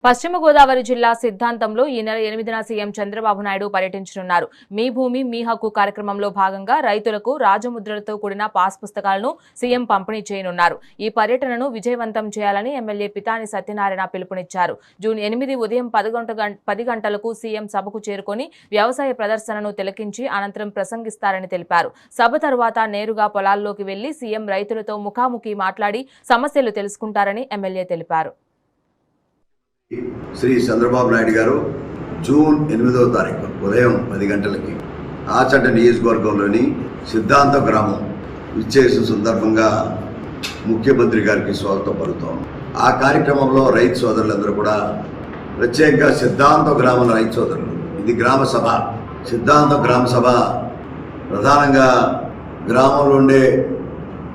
పశ్చిమ గోదావరి జిల్లా సిద్ధాంతంలో ఈ నెల 8న సీఎం చంద్రబాబు నాయుడు పర్యటించనున్నారు. మీ భూమి మీ హక్కు కార్యక్రమంలో భాగంగా రైతులకు రాజముద్రలతో కూడిన పాస్ పుస్తకాలను సీఎం పంపిణీ చేయనున్నారు. ఈ పర్యటనను విజయవంతం చేయాలని ఎమ్మెల్యే పితాని సత్యనారాయణ పిలుపునిచ్చారు. జూన్ 8 ఉదయం 10 గంటలకు సీఎం సభకు చేరుకొని వ్యవసాయ ప్రదర్శనను తిలకించి అనంతరం ప్రసంగిస్తారని తెలిపారు. సభ తరువాత నేరుగా పొలాల్లోకి వెళ్లి సీఎం రైతులతో ముఖాముఖి మాట్లాడి సమస్యలు తెలుసుకుంటారని ఎమ్మెల్యే తెలిపారు. శ్రీ చంద్రబాబు నాయుడు గారు జూన్ 8వ తారీఖు ఉదయం 10 గంటలకి ఆచంట నియోజకవర్గంలోని సిద్ధాంత గ్రామం విచ్చేసిన సందర్భంగా ముఖ్యమంత్రి గారికి స్వాగతం పలుకుతాం. ఆ కార్యక్రమంలో రైతు సోదరులందరూ కూడా ప్రత్యేకంగా సిద్ధాంత గ్రామం రైతు సోదరులు, ఇది గ్రామ సభ. సిద్ధాంత గ్రామ సభ ప్రధానంగా గ్రామంలో ఉండే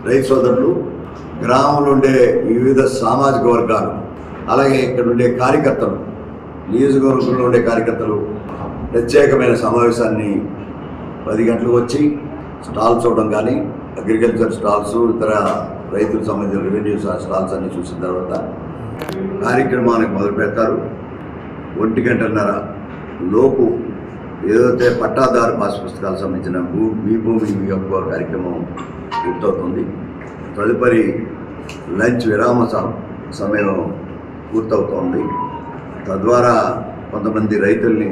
రైతు సోదరులు, గ్రామంలో ఉండే వివిధ సామాజిక వర్గాలు, అలాగే ఇక్కడ ఉండే కార్యకర్తలు, నియోజకవర్గంలో ఉండే కార్యకర్తలు ప్రత్యేకమైన సమావేశాన్ని 10 గంటలకు వచ్చి స్టాల్స్ చూడడం కానీ, అగ్రికల్చర్ స్టాల్స్, ఇతర రైతులకు సంబంధించిన రెవెన్యూ స్టాల్స్ అన్ని చూసిన తర్వాత కార్యక్రమానికి మొదలు పెడతారు. 1:30 లోపు ఏదైతే పట్టాదారు పాస్ పుస్తకాలకు సంబంధించిన మీ భూమి మీ హక్కు కార్యక్రమం పూర్తవుతుంది. తదుపరి లంచ్ విరామ సమయం పూర్తవుతోంది. తద్వారా కొంతమంది రైతుల్ని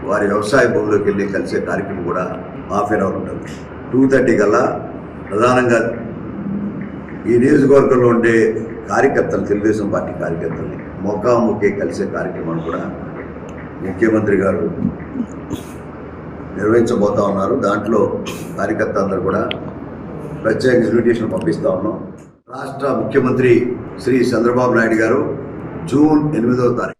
వారి వ్యవసాయ భూమిలోకి వెళ్ళి కలిసే కార్యక్రమం కూడా హాఫ్ అన్ అవర్ ఉంటుంది. 2:30 కల్లా ప్రధానంగా ఈ నియోజకవర్గంలో ఉండే కార్యకర్తలు, తెలుగుదేశం పార్టీ కార్యకర్తల్ని ముఖాముఖి కలిసే కార్యక్రమాన్ని కూడా ముఖ్యమంత్రి గారు నిర్వహించబోతా ఉన్నారు. దాంట్లో కార్యకర్తలు అందరూ కూడా ప్రత్యేక ఇన్విటేషన్ పంపిస్తూ ఉన్నాం. రాష్ట్ర ముఖ్యమంత్రి శ్రీ చంద్రబాబు నాయుడు గారు జూన్ 8వ తారీఖు